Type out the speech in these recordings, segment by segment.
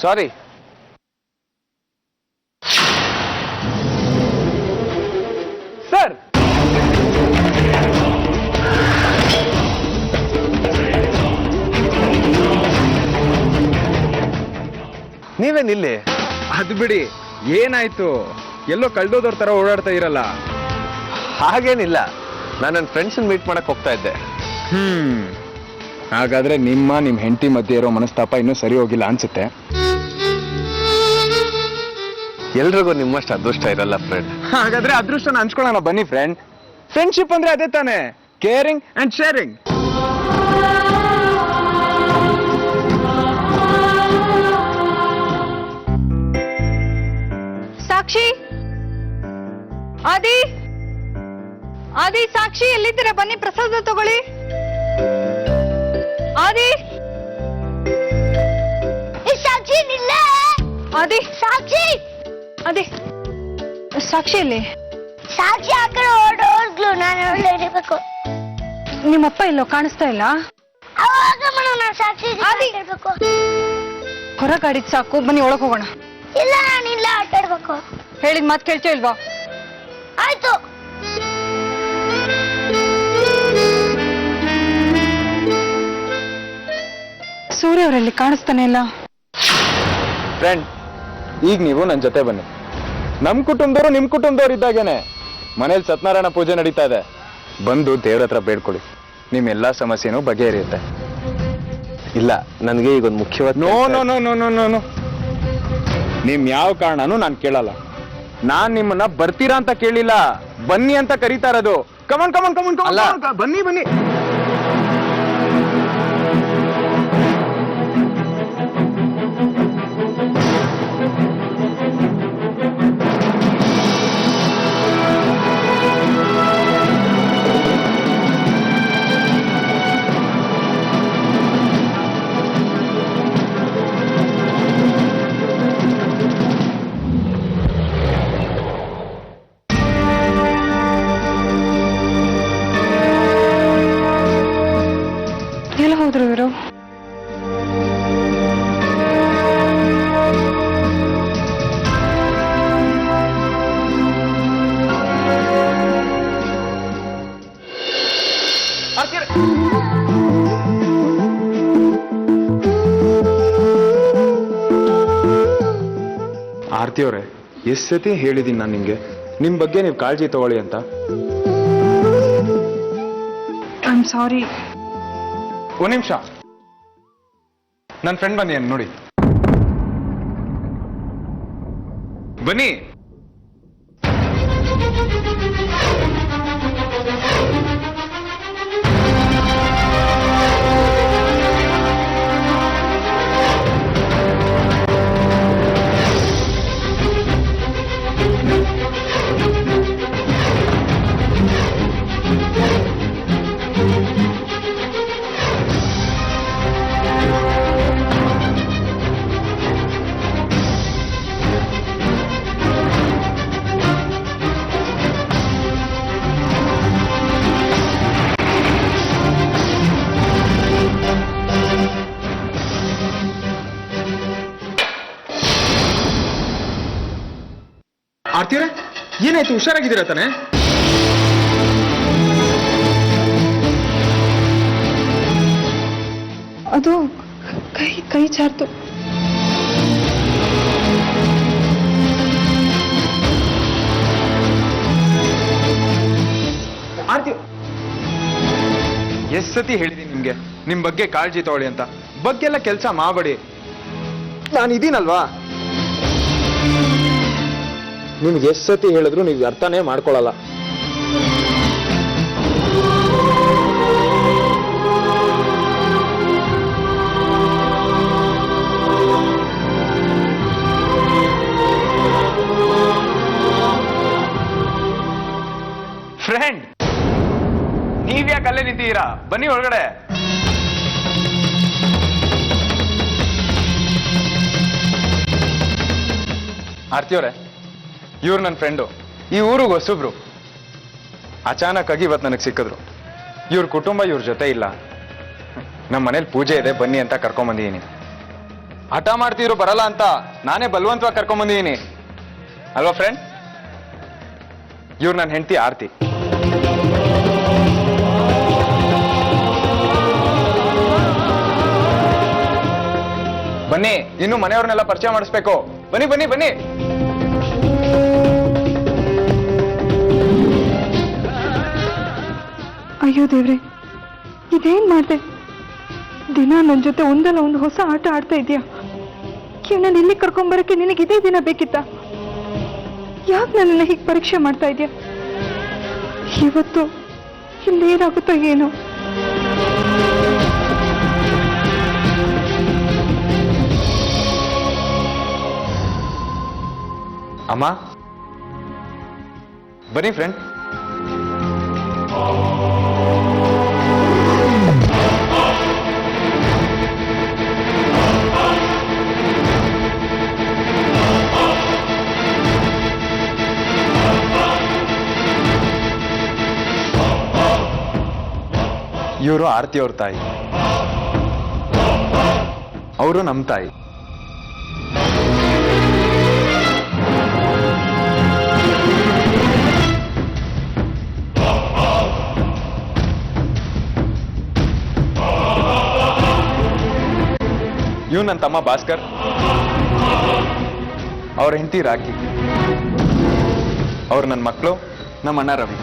ಸಾರಿ, sir. ನೀವೇನಿಲ್ಲಿ? ಅದು ಬಿಡಿ, ಏನಾಯ್ತು? ಎಲ್ಲೋ ಕಳ್ದೋದವ್ರ ತರ ಓಡಾಡ್ತಾ ಇರಲ್ಲ. ಹಾಗೇನಿಲ್ಲ, ನಾನು ನನ್ನ ಫ್ರೆಂಡ್ಸನ್ನ ಮೀಟ್ ಮಾಡಕ್ ಹೋಗ್ತಾ ಇದ್ದೆ. ಹಾಗಾದ್ರೆ ನಿಮ್ ಹೆಂಡತಿ ಮಧ್ಯೆ ಇರೋ ಮನಸ್ತಾಪ ಇನ್ನೂ ಸರಿ ಹೋಗಿಲ್ಲ ಅನ್ಸುತ್ತೆ. ಎಲ್ರಿಗೂ ನಿಮ್ಮಷ್ಟು ಅದೃಷ್ಟ ಇರಲ್ಲ ಫ್ರೆಂಡ್. ಹಾಗಾದ್ರೆ ಅದೃಷ್ಟನ ಹಂಚ್ಕೊಳ್ಳೋಣ ಬನ್ನಿ ಫ್ರೆಂಡ್. ಫ್ರೆಂಡ್ಶಿಪ್ ಅಂದ್ರೆ ಅದೇ ತಾನೆ, ಕೇರಿಂಗ್ ಅಂಡ್ ಶೇರಿಂಗ್. ಸಾಕ್ಷಿ, ಆದಿ, ಆದಿ, ಸಾಕ್ಷಿ ಎಲ್ಲಿದ್ದೀರಾ? ಬನ್ನಿ ಪ್ರಸಾದ ತಗೊಳ್ಳಿ. ಆದಿ, ಸಾಕ್ಷಿ ನಿಲ್ಲ. ಆದಿ, ಸಾಕ್ಷಿ, ಆದಿ, ಸಾಕ್ಷಿ ಎಲ್ಲಿ? ಸಾಕ್ಷಿ ಆ ಕಡೆ ಓಡೋಗ್ಲು, ನಾನು ಇರಬೇಕು. ನಿಮ್ಮಪ್ಪ ಇಲ್ಲೋ, ಕಾಣಿಸ್ತಾ ಇಲ್ಲ. ಅವಾಗ ನಾನು ಸಾಕ್ಷಿ ಇರಬೇಕು. ಹೊರಗಾಡಿದ್ ಸಾಕು, ಬನ್ನಿ ಒಳಗ್ ಹೋಗೋಣ. ಇಲ್ಲ, ನಾನಿಲ್ಲ, ಆಟ ಆಡ್ಬೇಕು. ಹೇಳಿದ್ ಮಾತು ಕೇಳ್ತೀಯ ಇಲ್ವಾ? ಆಯ್ತು. ಸೂರ್ಯ ಅವರಲ್ಲಿ ಕಾಣಿಸ್ತಾನೆ ಇಲ್ಲ. ಫ್ರೆಂಡ್, ಈಗ ನೀವು ನನ್ನ ಜೊತೆ ಬನ್ನಿ. ನಮ್ ಕುಟುಂಬದವರು ನಿಮ್ ಕುಟುಂಬದವ್ರು ಇದ್ದಾಗೇನೆ ಮನೇಲಿ ಸತ್ಯನಾರಾಯಣ ಪೂಜೆ ನಡೀತಾ ಇದೆ. ಬಂದು ದೇವ್ರ ಹತ್ರ ಬೇಡ್ಕೊಳ್ಳಿ, ನಿಮ್ ಎಲ್ಲಾ ಸಮಸ್ಯೆನೂ ಬಗೆಹರಿಯುತ್ತೆ. ಇಲ್ಲ, ನನಗೆ ಈಗ ಒಂದು ಮುಖ್ಯವಾದ no no no no no no no ನಿಮ್ ಯಾವ ಕಾರಣನೂ ನಾನು ಕೇಳಲ್ಲ. ನಾನ್ ನಿಮ್ಮನ್ನ ಬರ್ತೀರಾ ಅಂತ ಕೇಳಿಲ್ಲ, ಬನ್ನಿ ಅಂತ ಕರೀತಾ ಇರೋದು. ಕಮನ್ ಕಮನ್ ಕಮನ್ ಕಮನ್, ಬನ್ನಿ ಬನ್ನಿ. ಎಲ್ಲ ಹೋದ್ರು ಇವರು? ಆರ್ತಿ ಅವರೇ, ಎಷ್ಟ್ ಸತಿ ಹೇಳಿದೀನಿ ನಾನು ನಿಮ್ಗೆ, ನಿಮ್ ಬಗ್ಗೆ ನೀವು ಕಾಳಜಿ ತಗೊಳ್ಳಿ ಅಂತ. I am sorry. ಒಂದ್ ನಿಮಿಷ, ನನ್ನ ಫ್ರೆಂಡ್ ಬನ್ನಿ ನೋಡಿ. ಬನ್ನಿ. ಆರ್ತಿಯವ್ರೆ, ಏನಾಯ್ತು? ಹುಷಾರಾಗಿದ್ದೀರಾ ತಾನೆ? ಅದು ಕೈ ಜಾರ್ತು. ಆರ್ತಿ, ಎಷ್ಟ್ ಸತಿ ಹೇಳಿದೀನಿ ನಿಮ್ಗೆ ನಿಮ್ ಬಗ್ಗೆ ಕಾಳಜಿ ತಗೊಳ್ಳಿ ಅಂತ. ಬಗ್ಗೆ ಎಲ್ಲ ಕೆಲಸ ಮಾಡಬೇಡಿ, ನಾನು ಇದೀನಲ್ವಾ. ನಿಮ್ಗೆ ಎಷ್ಟ್ ಸತಿ ಹೇಳಿದ್ರು ನೀವು ಅರ್ಥನೇ ಮಾಡ್ಕೊಳಲ್ಲ. ಫ್ರೆಂಡ್, ನೀವ್ಯಾಕೆ ಅಲ್ಲೇ ನಿಂತಿದ್ದೀರಾ? ಬನ್ನಿ ಒಳಗಡೆ. ಆರ್ತಿಯವ್ರೆ, ಇವ್ರು ನನ್ನ ಫ್ರೆಂಡು, ಈ ಊರಿಗೆ ಹೊಸಬ್ರು. ಅಚಾನಕ್ ಆಗಿ ಇವತ್ತು ನನಗೆ ಸಿಕ್ಕಿದ್ರು. ಇವ್ರ ಕುಟುಂಬ ಇವ್ರ ಜೊತೆ ಇಲ್ಲ. ನಮ್ಮ ಮನೇಲಿ ಪೂಜೆ ಇದೆ, ಬನ್ನಿ ಅಂತ ಕರ್ಕೊಂಬಂದಿದ್ದೀನಿ. ಹಠ ಮಾಡ್ತಿದ್ರು ಬರಲ್ಲ ಅಂತ ನಾನೇ ಬಲವಂತವಾಗಿ ಕರ್ಕೊಂಬಂದಿದ್ದೀನಿ ಅಲ್ವಾ ಫ್ರೆಂಡ್? ಇವ್ರು ನನ್ನ ಹೆಂಡತಿ ಆರ್ತಿ. ಬನ್ನಿ, ಇನ್ನು ಮನೆಯವ್ರನ್ನೆಲ್ಲ ಪರಿಚಯ ಮಾಡಿಸ್ಬೇಕು. ಬನ್ನಿ ಬನ್ನಿ ಬನ್ನಿ. ಅಯ್ಯೋ ದೇವ್ರೆ, ಇದೇನ್ ಮಾಡ್ದೆ? ದಿನ ನನ್ನ ಜೊತೆ ಒಂದಲ್ಲ ಒಂದು ಹೊಸ ಆಟ ಆಡ್ತಾ ಇದೀಯಾ. ಇವನನ್ನ ಇಲ್ಲಿ ಕರ್ಕೊಂಬರಕ್ಕೆ ನಿನಗೆ ಇದೇ ದಿನ ಬೇಕಿತ್ತ? ಯಾಕೆ ನನ್ನನ್ನು ಹೀಗೆ ಪರೀಕ್ಷೆ ಮಾಡ್ತಾ ಇದೀಯಾ? ಇವತ್ತು ಇಲ್ಲೇನಾಗುತ್ತೋ ಏನೋ. ಅಮ್ಮ ಬನ್ನಿ ಫ್ರೆಂಡ್. ಇವರು ಆರ್ತಿ ಅವ್ರ ತಾಯಿ, ಅವರು ನಮ್ಮ ತಾಯಿ. ಇವ್ ನನ್ನ ತಮ್ಮ ಭಾಸ್ಕರ್, ಅವ್ರ ಹೆಂಡತಿ ರಾಕಿ, ಅವ್ರು ನನ್ನ ಮಕ್ಕಳು, ನಮ್ಮ ಅಣ್ಣ ರವಿ.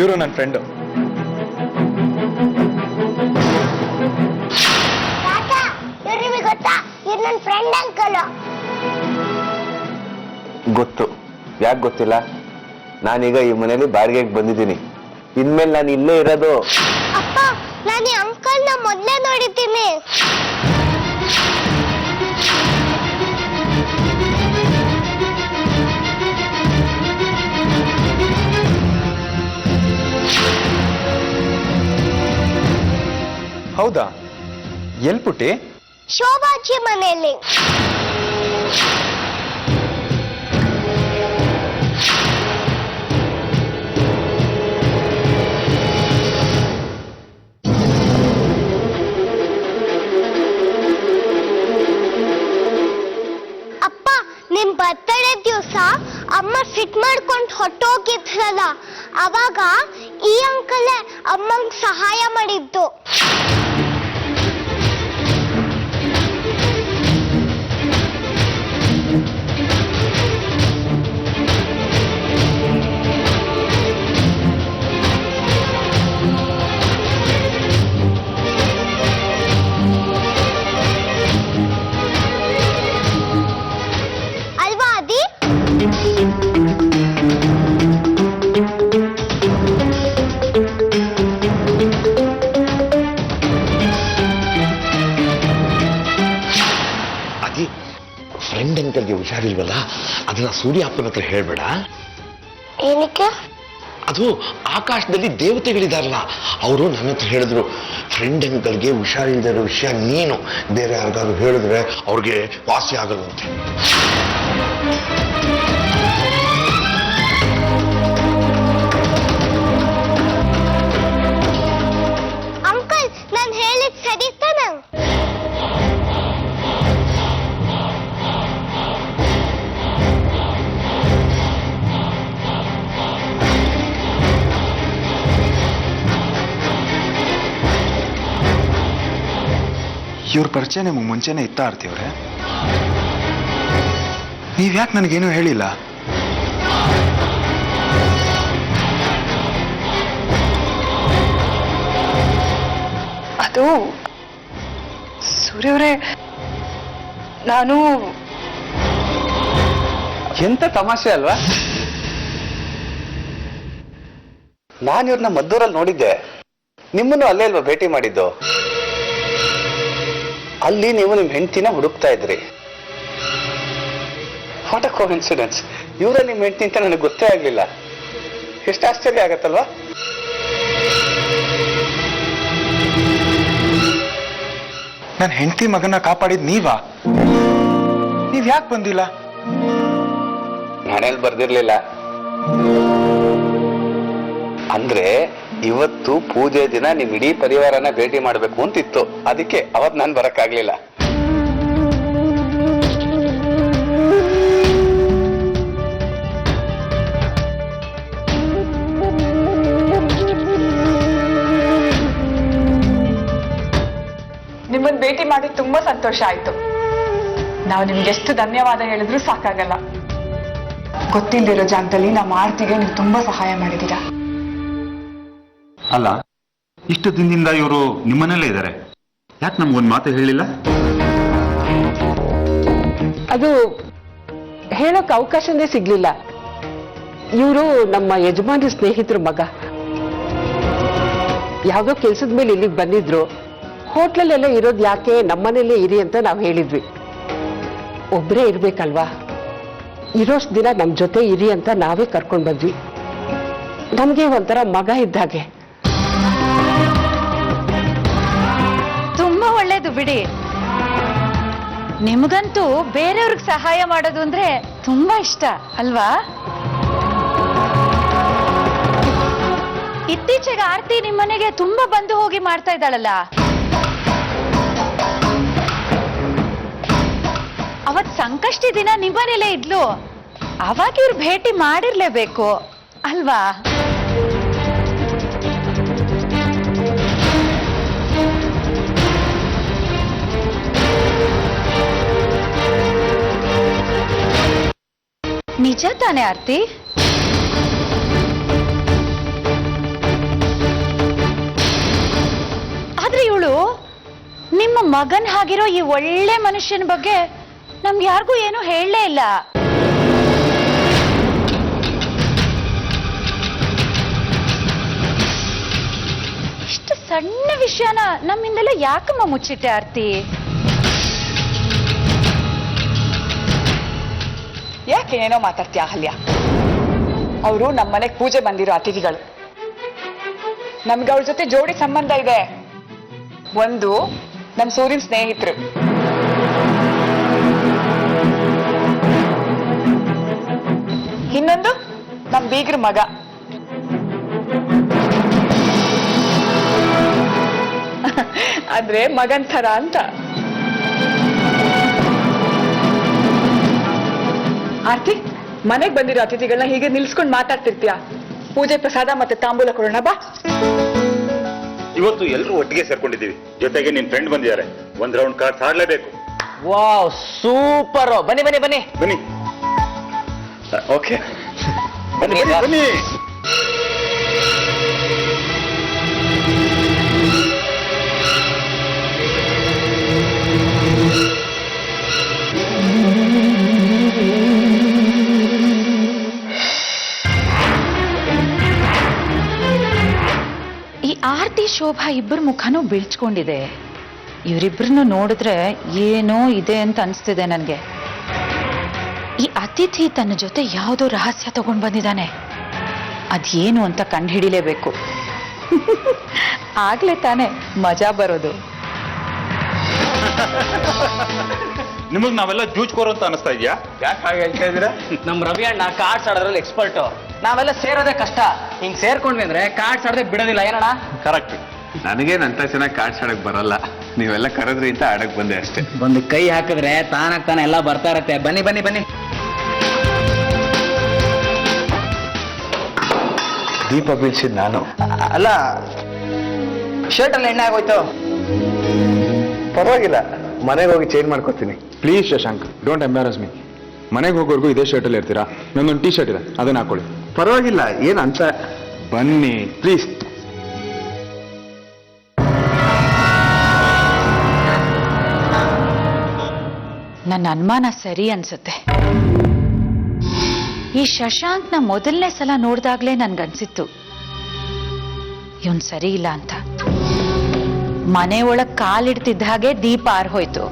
ಇವರು ನನ್ನ ಫ್ರೆಂಡು. ನಿಮಗೆ ಗೊತ್ತಾ, ಇವ್ರು ನನ್ನ ಫ್ರೆಂಡ್ ಅಂಕಲ್. ಗೊತ್ತು. ಯಾಕೆ ಗೊತ್ತಿಲ್ಲ? ನಾನೀಗ ಈ ಮನೇಲಿ ಬಾಡಿಗೆಗೆ ಬಂದಿದ್ದೀನಿ. ಇನ್ಮೇಲೆ ನಾನು ಇಲ್ಲೇ ಇರೋದು. ಅಪ್ಪ, ನಾನು ಈ ಅಂಕಲ್ನ ಮೊದಲೇ ನೋಡಿದ್ದೀನಿ. ಹೌದಾ? ಎಲ್ ಪುಟ್ಟಿ? ಶೋಭಾಜಿ ಮನೆಯಲ್ಲಿ. ಅಪ್ಪ, ನಿಮ್ ಬರ್ತಡೇ ದಿವಸ ಅಮ್ಮ ಫಿಟ್ ಮಾಡ್ಕೊಂಡು ಹೊಟ್ಟೋಗಿದ್ರಲ್ಲ, ಅವಾಗ ಈ ಅಂಕಲೇ ಅಮ್ಮಂಗ್ ಸಹಾಯ ಮಾಡಿದ್ದು. ಅಲ್ವಾ ಅದಿ? ಅದಿ, ಫ್ರೆಂಡ್ ಅಂಕಲ್ಗೆ ಹುಷಾರಿಲ್ವಲ್ಲ, ಅದನ್ನ ಸೂರ್ಯ ಅಪ್ಪನ ಹತ್ರ ಹೇಳ್ಬೇಡ. ಏನಕ್ಕೆ? ಅದು ಆಕಾಶದಲ್ಲಿ ದೇವತೆಗಳಿದಾರಲ್ಲ, ಅವರು ನನ್ನ ಹತ್ರ ಹೇಳಿದ್ರು, ಫ್ರೆಂಡ್ ಅಂಕಲ್ಗೆ ಹುಷಾರಿಲ್ದಿರೋ ವಿಷಯ ನೀನು ಬೇರೆ ಯಾರಿಗಾದ್ರು ಹೇಳಿದ್ರೆ ಅವ್ರಿಗೆ ವಾಸಿ ಆಗಲ್ವಂತೆ. ಅಂಕಲ್, ನಾನು ಹೇಳಿದ್ ಸರಿ ತಾನೆ? ಇವ್ರ ಪರಿಚಯ ನಿಮಗೆ ಮುಂಚೆನೆ ಇತ್ತ ಆರ್ತಿಯವ್ರೆ? ನೀವ್ಯಾಕೆ ನನಗೇನು ಹೇಳಿಲ್ಲ? ಅದು ಸೂರ್ಯವ್ರೆ, ನಾನು ಎಂತ ತಮಾಷೆ ಅಲ್ವಾ? ನಾನು ಇವ್ರನ್ನ ಮದ್ದೂರಲ್ಲಿ ನೋಡಿದ್ದೆ. ನಿಮ್ಮನ್ನು ಅಲ್ಲೇ ಅಲ್ವಾ ಭೇಟಿ ಮಾಡಿದ್ದು? ಅಲ್ಲಿ ನೀವು ನಿಮ್ಮ ಹೆಂಡತಿನ ಹುಡುಕ್ತಾ ಇದ್ರಿ. What a coincidence. ಇವರೇ ನಿಮ್ಮ ಹೆಂಡತಿ ಅಂತ ನನಗೆ ಗೊತ್ತೇ ಆಗ್ಲಿಲ್ಲ. ಎಷ್ಟು ಆಶ್ಚರ್ಯ ಆಗತ್ತಲ್ವಾ? ನನ್ನ ಹೆಂಡತಿ ಮಗನ ಕಾಪಾಡಿದ್ ನೀವಾ? ನೀವ್ ಯಾಕೆ ಬಂದಿಲ್ಲ? ಮನೇಲಿ ಬರ್ದಿರ್ಲಿಲ್ಲ. ಅಂದ್ರೆ ಇವತ್ತು ಪೂಜೆ ದಿನ ನಿಮ್ ಇಡೀ ಪರಿವಾರನ ಭೇಟಿ ಮಾಡ್ಬೇಕು ಅಂತಿತ್ತು, ಅದಕ್ಕೆ ಅವತ್ ನಾನು ಬರಕ್ಕಾಗ್ಲಿಲ್ಲ. ನಿಮ್ಮನ್ನ ಭೇಟಿ ಮಾಡಿ ತುಂಬಾ ಸಂತೋಷ ಆಯ್ತು. ನಾವು ನಿಮ್ಗೆ ಎಷ್ಟು ಧನ್ಯವಾದ ಹೇಳಿದ್ರು ಸಾಕಾಗಲ್ಲ. ಗೊತ್ತಿಲ್ದಿರೋ ಜಾಗದಲ್ಲಿ ನಮ್ಮ ಆರ್ತಿಗೆ ನೀವು ತುಂಬಾ ಸಹಾಯ ಮಾಡಿದ್ದೀರಾ. ಅಲ್ಲ, ಇಷ್ಟು ದಿನದಿಂದ ಇವರು ನಿಮ್ಮನೆಲ್ಲೇ ಇದ್ದಾರೆ, ಯಾಕೆ ನಮ್ಗೊಂದು ಮಾತು ಹೇಳಿಲ್ಲ? ಅದು ಹೇಳೋಕ್ ಅವಕಾಶನೇ ಸಿಗ್ಲಿಲ್ಲ. ಇವರು ನಮ್ಮ ಯಜಮಾನಿ ಸ್ನೇಹಿತರ ಮಗ. ಯಾವ್ದೋ ಕೆಲ್ಸದ ಮೇಲೆ ಇಲ್ಲಿಗೆ ಬಂದಿದ್ರು. ಹೋಟ್ಲಲ್ಲೆಲ್ಲ ಇರೋದು ಯಾಕೆ, ನಮ್ಮನೇಲೇ ಇರಿ ಅಂತ ನಾವು ಹೇಳಿದ್ವಿ. ಒಬ್ರೇ ಇರ್ಬೇಕಲ್ವಾ, ಇರೋಷ್ಟು ದಿನ ನಮ್ಮ ಜೊತೆ ಇರಿ ಅಂತ ನಾವೇ ಕರ್ಕೊಂಡು ಬಂದ್ವಿ. ನಮ್ಗೆ ಒಂಥರ ಮಗ ಇದ್ದಾಗೆ. ತುಂಬಾ ಒಳ್ಳೇದು ಬಿಡಿ. ನಿಮಗಂತೂ ಬೇರೆಯವ್ರಿಗೆ ಸಹಾಯ ಮಾಡೋದು ಅಂದ್ರೆ ತುಂಬಾ ಇಷ್ಟ ಅಲ್ವಾ? ಇತ್ತೀಚೆಗೆ ಆರ್ತಿ ನಿಮ್ಮನೆಗೆ ತುಂಬಾ ಬಂದು ಹೋಗಿ ಮಾಡ್ತಾ ಇದ್ದಾಳಲ್ಲ. ಅವತ್ ಸಂಕಷ್ಟಿ ದಿನ ನಿಮ್ಮನೇಲೇ ಇದ್ಲು, ಅವಾಗ ಇವ್ರು ಭೇಟಿ ಮಾಡಿರ್ಲೇಬೇಕು ಅಲ್ವಾ? ನಿಜ ತಾನೇ ಆರ್ತಿ? ಆದ್ರೆ ಇವಳು ನಿಮ್ಮ ಮಗನ್ ಹಾಗಿರೋ ಈ ಒಳ್ಳೆ ಮನುಷ್ಯನ ಬಗ್ಗೆ ನಮ್ಗೆ ಯಾರಿಗೂ ಏನು ಹೇಳಲೇ ಇಲ್ಲ. ಇಷ್ಟು ಸಣ್ಣ ವಿಷಯನ ನಮ್ಮಿಂದೆಲ್ಲ ಯಾಕಮ್ಮ ಮುಚ್ಚಿಟ್ಟೆ ಆರ್ತಿ? ಯಾಕೆ ಏನೋ ಮಾತಾಡ್ತೀಯ ಅಹಲ್ಯ? ಅವರು ನಮ್ಮನೆಗೆ ಪೂಜೆ ಬಂದಿರೋ ಅತಿಥಿಗಳು. ನಮ್ಗೆ ಅವ್ರ ಜೊತೆ ಜೋಡಿ ಸಂಬಂಧ ಇದೆ. ಒಂದು ನಮ್ ಸೂರ್ಯನ್ ಸ್ನೇಹಿತರು, ಇನ್ನೊಂದು ನಮ್ ಬೀಗ್ರ ಮಗ. ಆದ್ರೆ ಮಗನ್ ಥರ ಅಂತ. ಆರ್ತಿ, ಮನೆಗ್ ಬಂದಿರೋ ಅತಿಥಿಗಳನ್ನ ಹೀಗೆ ನಿಲ್ಸ್ಕೊಂಡ್ ಮಾತಾಡ್ತಿರ್ತೀಯ. ಪೂಜೆ ಪ್ರಸಾದ ಮತ್ತೆ ತಾಂಬೂಲ ಕೊಡೋಣ ಬಾ. ಇವತ್ತು ಎಲ್ಲರೂ ಒಟ್ಟಿಗೆ ಸೇರ್ಕೊಂಡಿದ್ದೀವಿ, ಜೊತೆಗೆ ನಿನ್ ಫ್ರೆಂಡ್ ಬಂದಿದ್ದಾರೆ. ಒಂದ್ ರೌಂಡ್ ಕಾರ್ಡ್ಸ್ ಆಡ್ಲೇಬೇಕು. Wow, super! ಬನ್ನಿ ಬನ್ನಿ ಬನ್ನಿ ಬನ್ನಿ. ಓಕೆ, ಬನ್ನಿ ಬನ್ನಿ ಬನ್ನಿ. ಈ ಆರ್ತಿ ಶೋಭಾ ಇಬ್ಬರ ಮುಖನೂ ಬೀಳ್ಚ್ಕೊಂಡಿದೆ. ಇವರಿಬ್ಬರನ್ನು ನೋಡಿದ್ರೆ ಏನೋ ಇದೆ ಅಂತ ಅನ್ಸ್ತಿದೆ ನನ್ಗೆ. ಈ ಅತಿಥಿ ತನ್ನ ಜೊತೆ ಯಾವುದೋ ರಹಸ್ಯ ತಗೊಂಡ್ ಬಂದಿದ್ದಾನೆ. ಅದೇನು ಅಂತ ಕಂಡುಹಿಡಿಲೇಬೇಕು. ಆಗ್ಲೇ ತಾನೆ ಮಜಾ ಬರೋದು. ನಿಮಗ್ ನಾವೆಲ್ಲ ಜೂಜ್ಕೋರು ಅಂತ ಅನಿಸ್ತಾ ಇದೆಯಾ? ಯಾಕೆ ಹಾಗೆ ಹೇಳ್ತಾ ಇದ್ದೀರಾ? ನಮ್ ರವಿ ಅಣ್ಣ ಕಾರ್ಡ್ಸ್ ಆಡೋದ್ರಲ್ಲಿ ಎಕ್ಸ್ಪರ್ಟ್. ನಾವೆಲ್ಲ ಸೇರೋದೇ ಕಷ್ಟ. ಹಿಂಗ್ ಸೇರ್ಕೊಂಡ್ವಿ ಅಂದ್ರೆ ಕಾರ್ಡ್ಸ್ ಆಡದೆ ಬಿಡೋದಿಲ್ಲ. ಏನಣ್ಣ? ಕರೆಕ್ಟ್. ನನಗೇನಂತ ಚೆನ್ನಾಗಿ ಕಾರ್ಡ್ಸ್ ಆಡಕ್ ಬರಲ್ಲ, ನೀವೆಲ್ಲ ಕರೆದ್ರಿ ಅಂತ ಆಡಕ್ ಬಂದೆ ಅಷ್ಟೇ. ಒಂದು ಕೈ ಹಾಕಿದ್ರೆ ತಾನಾಗ್ತಾನೆ ಎಲ್ಲ ಬರ್ತಾ ಇರತ್ತೆ. ಬನ್ನಿ ಬನ್ನಿ ಬನ್ನಿ. ದೀಪ ಬೀಳ್ಸಿದ್ ನಾನು. ಅಲ್ಲ, ಶರ್ಟ್ ಅಲ್ಲಿ ಎಣ್ಣೆ ಆಗೋಯ್ತು. ಪರವಾಗಿಲ್ಲ, ಮನೆಗೆ ಹೋಗಿ ಚೇಂಜ್ ಮಾಡ್ಕೊತೀನಿ. Please Shashank, don't embarrass me. ಮನೆಗೆ ಹೋಗೋರ್ಗು ಇದೇ ಶರ್ಟಲ್ಲಿ ಇರ್ತೀರಾ? ನನ್ನೊಂದು ಟೀ ಶರ್ಟ್ ಇದೆ, ಅದನ್ನ ಹಾಕೊಳ್ಳಿ. ಪರವಾಗಿಲ್ಲ, ಏನಂತ. ಬನ್ನಿ ಪ್ಲೀಸ್. ನನ್ನ ಅನುಮಾನ ಸರಿ ಅನ್ಸುತ್ತೆ. ಈ ಶಶಾಂಕ್ನ ಮೊದಲನೇ ಸಲ ನೋಡ್ದಾಗ್ಲೇ ನನ್ಗನ್ಸಿತ್ತು ಇವನ್ ಸರಿ ಇಲ್ಲ ಅಂತ. ಮನೆ ಒಳಗ್ ಕಾಲಿಡ್ತಿದ್ದ ಹಾಗೆ ದೀಪ ಆರ್ಹೋಯ್ತು.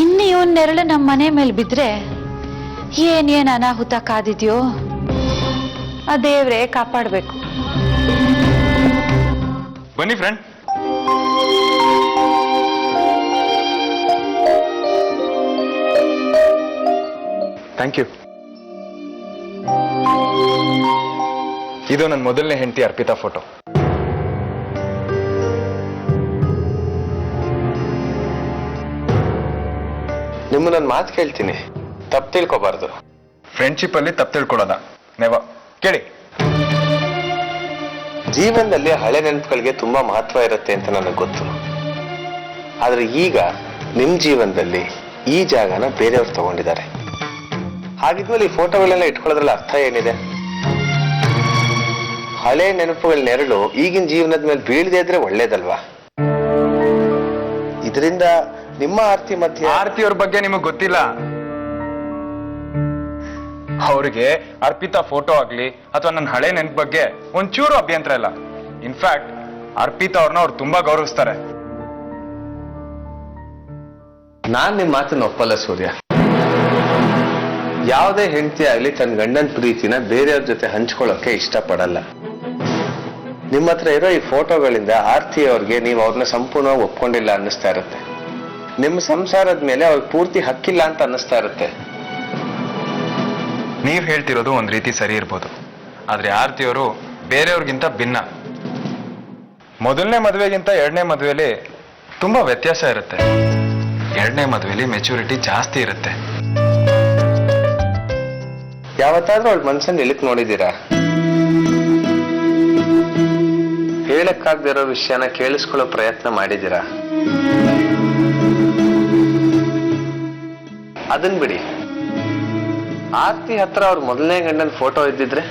ಇನ್ನು ಇವನ್ ನೆರಳು ನಮ್ಮ ಮನೆ ಮೇಲೆ ಬಿದ್ರೆ ಏನೇನ್ ಅನಾಹುತ ಕಾದಿದ್ಯೋ ಆ ದೇವ್ರೇ ಕಾಪಾಡ್ಬೇಕು. ಬನ್ನಿ ಫ್ರೆಂಡ್. Thank you. ಇದು ನನ್ನ ಮೊದಲನೇ ಹೆಂಡತಿ ಅರ್ಪಿತಾ ಫೋಟೋ. ನಿಮ್ಮನ್ನ ಮಾತು ಕೇಳ್ತೀನಿ, ತಪ್ಪು ತಿಳ್ಕೊಬಾರ್ದು. ಫ್ರೆಂಡ್ಶಿಪ್ ಅಲ್ಲಿ ತಪ್ಪು ತಿಳ್ಕೊಳ್ಳೋದ ನೆವ ಕೇಳಿ. ಜೀವನದಲ್ಲಿ ಹಳೆ ನೆನಪುಗಳಿಗೆ ತುಂಬಾ ಮಹತ್ವ ಇರುತ್ತೆ ಅಂತ ನನಗೆ ಗೊತ್ತು. ಆದ್ರೆ ಈಗ ನಿಮ್ ಜೀವನದಲ್ಲಿ ಈ ಜಾಗನ ಬೇರೆಯವ್ರು ತಗೊಂಡಿದ್ದಾರೆ. ಹಾಗಿದ್ಮೇಲೆ ಈ ಫೋಟೋಗಳೆಲ್ಲ ಇಟ್ಕೊಳ್ಳೋದ್ರಲ್ಲಿ ಅರ್ಥ ಏನಿದೆ? ಹಳೆ ನೆನಪುಗಳ ನೆರಳು ಈಗಿನ ಜೀವನದ ಮೇಲೆ ಬೀಳದೆ ಇದ್ರೆ ಒಳ್ಳೇದಲ್ವಾ? ಇದರಿಂದ ನಿಮ್ಮ ಆರ್ತಿ ಮಧ್ಯೆ ಆರ್ತಿಯವ್ರ ಬಗ್ಗೆ ನಿಮಗ್ ಗೊತ್ತಿಲ್ಲ. ಅವ್ರಿಗೆ ಅರ್ಪಿತಾ ಫೋಟೋ ಆಗ್ಲಿ ಅಥವಾ ನನ್ನ ಹಳೆ ನೆನಪು ಬಗ್ಗೆ ಒಂಚೂರು ಅಭ್ಯಂತರ ಇಲ್ಲ. ಇನ್ಫ್ಯಾಕ್ಟ್ ಅರ್ಪಿತಾ ಅವ್ರನ್ನ ಅವ್ರು ತುಂಬಾ ಗೌರವಿಸ್ತಾರೆ. ನಾನ್ ನಿಮ್ ಮಾತನ್ನ ಒಪ್ಪಲ್ಲ ಸೂರ್ಯ. ಯಾವುದೇ ಹೆಂಡತಿ ಆಗ್ಲಿ ತನ್ನ ಗಂಡನ ಪ್ರೀತಿನ ಬೇರೆಯವ್ರ ಜೊತೆ ಹಂಚ್ಕೊಳ್ಳೋಕೆ ಇಷ್ಟಪಡಲ್ಲ. ನಿಮ್ಮ ಹತ್ರ ಇರೋ ಈ ಫೋಟೋಗಳಿಂದ ಆರ್ತಿ ಅವ್ರಿಗೆ ನೀವು ಅವ್ರನ್ನ ಸಂಪೂರ್ಣವಾಗಿ ಒಪ್ಕೊಂಡಿಲ್ಲ ಅನ್ನಿಸ್ತಾ ಇರುತ್ತೆ. ನಿಮ್ಮ ಸಂಸಾರದ ಮೇಲೆ ಅವ್ರಿಗೆ ಪೂರ್ತಿ ಹಕ್ಕಿಲ್ಲ ಅಂತ ಅನ್ನಿಸ್ತಾ ಇರುತ್ತೆ. ನೀವ್ ಹೇಳ್ತಿರೋದು ಒಂದ್ ರೀತಿ ಸರಿ ಇರ್ಬೋದು, ಆದ್ರೆ ಆರ್ತಿಯವರು ಬೇರೆಯವ್ರಿಗಿಂತ ಭಿನ್ನ. ಮೊದಲನೇ ಮದುವೆಗಿಂತ ಎರಡನೇ ಮದುವೆಲಿ ತುಂಬಾ ವ್ಯತ್ಯಾಸ ಇರುತ್ತೆ. ಎರಡನೇ ಮದುವೆಲಿ ಮೆಚುರಿಟಿ ಜಾಸ್ತಿ ಇರುತ್ತೆ. ಯಾವತ್ತಾದ್ರೂ ಅವಳ ಮನ್ಸನ್ನ ಇಳಿಕ್ ನೋಡಿದ್ದೀರಾ? ಹೇಳಕ್ಕಾಗದಿರೋ ವಿಷಯನ ಕೇಳಿಸ್ಕೊಳ್ಳೋ ಪ್ರಯತ್ನ ಮಾಡಿದ್ದೀರಾ? ಅದನ್ ಬಿಡಿ. ಆರ್ತಿ ಹತ್ರ ಅವ್ರ ಮೊದಲನೇ ಗಂಡನ ಫೋಟೋ ಇದ್ದಿದ್ರೆ,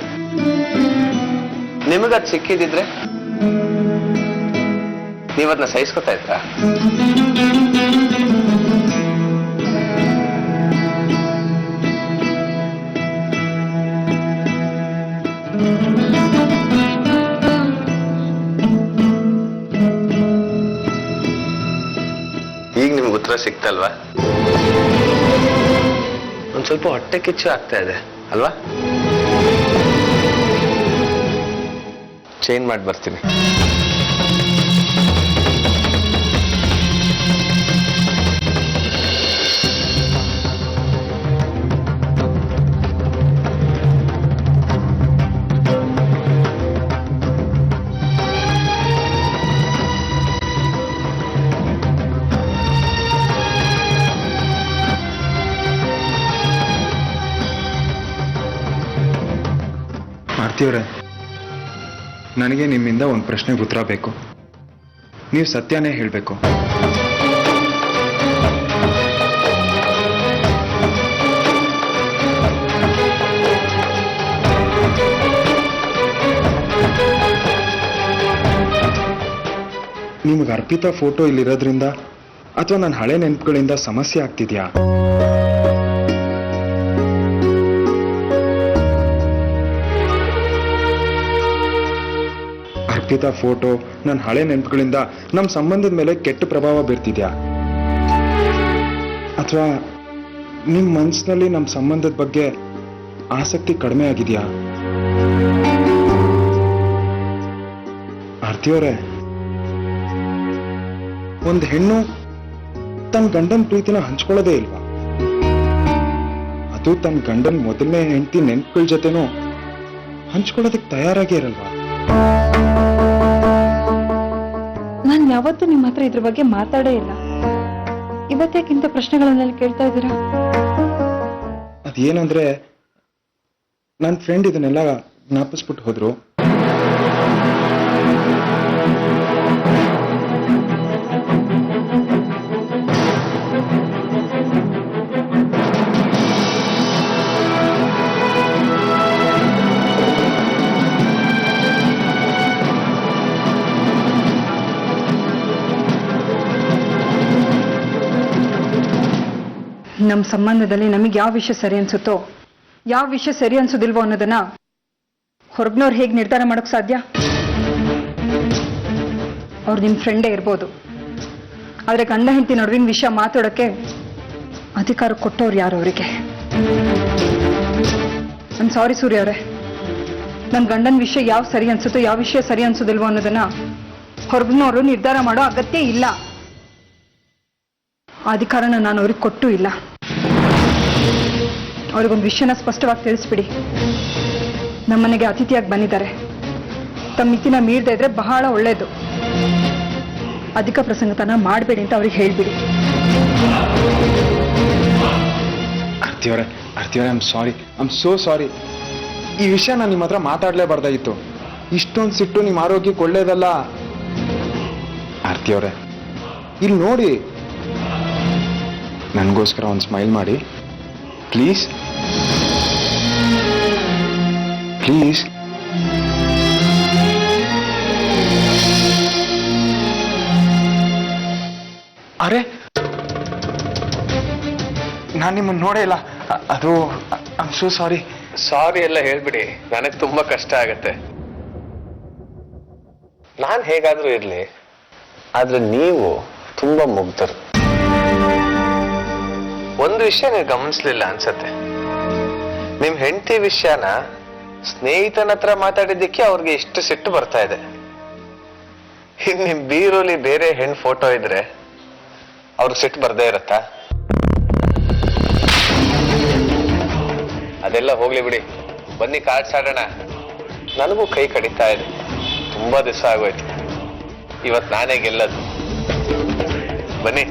ನಿಮಗದ್ ಸಿಕ್ಕಿದಿದ್ರೆ ನೀವದನ್ನ ಸಹಿಸ್ಕೊತಾ ಇದ್ರಾ? ಈಗ ನಿಮ್ಗೆ ಉತ್ತರ ಸಿಕ್ತಲ್ವಾ? ಒಂದ್ ಸ್ವಲ್ಪ ಹೊಟ್ಟೆ ಕಿಚ್ಚು ಆಗ್ತಾ ಇದೆ ಅಲ್ವಾ? ಚೇಂಜ್ ಮಾಡಿ ಬರ್ತೀನಿ. ಆರ್ತಿಯವರೇ, ನನಗೆ ನಿಮ್ಮಿಂದ ಒಂದು ಪ್ರಶ್ನೆಗೆ ಉತ್ತರ ಬೇಕು. ನೀವು ಸತ್ಯನೇ ಹೇಳಬೇಕು. ನಿಮಗೆ ಅರ್ಪಿತಾ ಫೋಟೋ ಇಲ್ಲಿರೋದ್ರಿಂದ ಅಥವಾ ನನ್ನ ಹಳೆ ನೆನಪುಗಳಿಂದ ಸಮಸ್ಯೆ ಆಗ್ತಿದ್ಯಾ? ಅರ್ಪಿತಾ ಫೋಟೋ ನನ್ನ ಹಳೆ ನೆನಪುಗಳಿಂದ ನಮ್ಮ ಸಂಬಂಧದ ಮೇಲೆ ಕೆಟ್ಟ ಪ್ರಭಾವ ಬೀರ್ತಿದ್ಯಾ? ಅಥವಾ ನಿಮ್ಮ ಮನಸ್ಸಿನಲ್ಲಿ ನಮ್ಮ ಸಂಬಂಧದ ಬಗ್ಗೆ ಆಸಕ್ತಿ ಕಡಿಮೆ ಆಗಿದೆಯಾ? ಆರ್ತಿಯವರೇ, ಒಂದು ಹೆಣ್ಣು ತನ್ನ ಗಂಡನ ಪ್ರೀತಿನ ಹಂಚ್ಕೊಳ್ಳೋದೇ ಇಲ್ವಾ? ಅದು ತನ್ನ ಗಂಡನ ಮೊದಲನೇ ಹೆಂಡತಿ ನೆನಪುಗಳ ಜೊತೆನೂ ಹಂಚ್ಕೊಳ್ಳೋದಕ್ಕೆ ತಯಾರಾಗೇ ಇರಲ್ವಾ? ನಾನು ಯಾವತ್ತೂ ನಿಮ್ಮ ಹತ್ರ ಇದ್ರ ಬಗ್ಗೆ ಮಾತಾಡೇ ಇಲ್ಲ. ಇವತ್ತೇಕಿಂತ ಪ್ರಶ್ನೆಗಳನ್ನೆಲ್ಲ ಕೇಳ್ತಾ ಇದ್ದೀರಾ? ಅದೇನಂದ್ರೆ ನನ್ನ ಫ್ರೆಂಡ್ ಇದನ್ನೆಲ್ಲ ಜ್ಞಾಪಿಸ್ಬಿಟ್ಟು ಹೋದ್ರು. ನಮ್ಮ ಸಂಬಂಧದಲ್ಲಿ ನಮಗೆ ಯಾವ ವಿಷಯ ಸರಿ ಅನ್ಸುತ್ತೋ, ಯಾವ ವಿಷಯ ಸರಿ ಅನ್ಸೋದಿಲ್ವೋ ಅನ್ನೋದನ್ನ ಹೊರಗ್ನವ್ರು ಹೇಗೆ ನಿರ್ಧಾರ ಮಾಡೋಕ್ ಸಾಧ್ಯ? ಅವ್ರು ನಿಮ್ಮ ಫ್ರೆಂಡೇ ಇರ್ಬೋದು, ಆದ್ರೆ ಗಂಡ ಹೆಂಡತಿ ನಡುವಿನ ವಿಷಯ ಮಾತಾಡೋಕ್ಕೆ ಅಧಿಕಾರ ಕೊಟ್ಟವ್ರು ಯಾರು ಅವರಿಗೆ? ಐಮ್ ಸಾರಿ ಸೂರ್ಯ ಅವರೇ, ನನ್ನ ಗಂಡನ ವಿಷಯ ಯಾವ ಸರಿ ಅನ್ಸುತ್ತೋ ಯಾವ ವಿಷಯ ಸರಿ ಅನ್ಸೋದಿಲ್ವೋ ಅನ್ನೋದನ್ನ ಹೊರಗ್ನವರು ನಿರ್ಧಾರ ಮಾಡೋ ಅಗತ್ಯ ಇಲ್ಲ. ಆ ಅಧಿಕಾರನ ನಾನು ಅವ್ರಿಗೆ ಕೊಟ್ಟೂ ಇಲ್ಲ. ಅವ್ರಿಗೊಂದು ವಿಷಯನ ಸ್ಪಷ್ಟವಾಗಿ ತಿಳಿಸ್ಬಿಡಿ. ನಮ್ಮನೆಗೆ ಅತಿಥಿಯಾಗಿ ಬಂದಿದ್ದಾರೆ. ತಮ್ಮ ಮಿತಿನ ಮೀರದೇ ಇದ್ರೆ ಬಹಳ ಒಳ್ಳೇದು. ಅಧಿಕ ಪ್ರಸಂಗತನ ಮಾಡಬೇಡಿ ಅಂತ ಅವ್ರಿಗೆ ಹೇಳ್ಬಿಡಿ. ಆರ್ತಿಯವರೇ ಐ ಆಮ್ ಸೋ ಸಾರಿ. ಈ ವಿಷಯ ನಾನು ನಿಮ್ಮ ಹತ್ರ ಮಾತಾಡಲೇಬಾರ್ದಾಗಿತ್ತು. ಇಷ್ಟೊಂದು ಸಿಟ್ಟು ನಿಮ್ಮ ಆರೋಗ್ಯಕ್ಕೆ ಒಳ್ಳೇದಲ್ಲ. ಆರ್ತಿಯವರೇ ಇಲ್ಲಿ ನೋಡಿ, ನನಗೋಸ್ಕರ ಒಂದು ಸ್ಮೈಲ್ ಮಾಡಿ ಪ್ಲೀಸ್. ಪ್ಲೀಸ್. ಅರೆ, ನಾನು ನಿಮ್ಮನ್ನು ನೋಡೇ ಇಲ್ಲ. ಅದು ಐ ಆಮ್ ಸೋ ಸಾರಿ. ಸಾರಿ ಎಲ್ಲ ಹೇಳ್ಬಿಡಿ, ನನಗೆ ತುಂಬಾ ಕಷ್ಟ ಆಗತ್ತೆ. ನಾನು ಹೇಗಾದ್ರೂ ಇರ್ಲಿ, ಆದ್ರೆ ನೀವು ತುಂಬಾ ಮುಗ್ಧರು. ಒಂದು ವಿಷಯ ನೀವು ಗಮನಿಸ್ಲಿಲ್ಲ ಅನ್ಸತ್ತೆ. ನಿಮ್ ಹೆಂಡತಿ ವಿಷಯನ ಸ್ನೇಹಿತನ ಹತ್ರ ಮಾತಾಡಿದ್ದಕ್ಕೆ ಅವ್ರಿಗೆ ಇಷ್ಟು ಸಿಟ್ಟು ಬರ್ತಾ ಇದೆ. ಇನ್ ನಿಮ್ ಬೀರೋಲಿ ಬೇರೆ ಹೆಣ್ ಫೋಟೋ ಇದ್ರೆ ಅವ್ರಿಗೆ ಸಿಟ್ಟು ಬರ್ದೇ ಇರತ್ತಾ? ಅದೆಲ್ಲ ಹೋಗ್ಲಿ ಬಿಡಿ, ಬನ್ನಿ ಕಾರ್ಡ್ಸ್ ಆಡೋಣ. ನನಗೂ ಕೈ ಕಡಿತಾ ಇದೆ, ತುಂಬಾ ದಿವಸ ಆಗೋಯ್ತು. ಇವತ್ತು ನಾನೇ ಗೆಲ್ಲದು. ಬನ್ನಿ.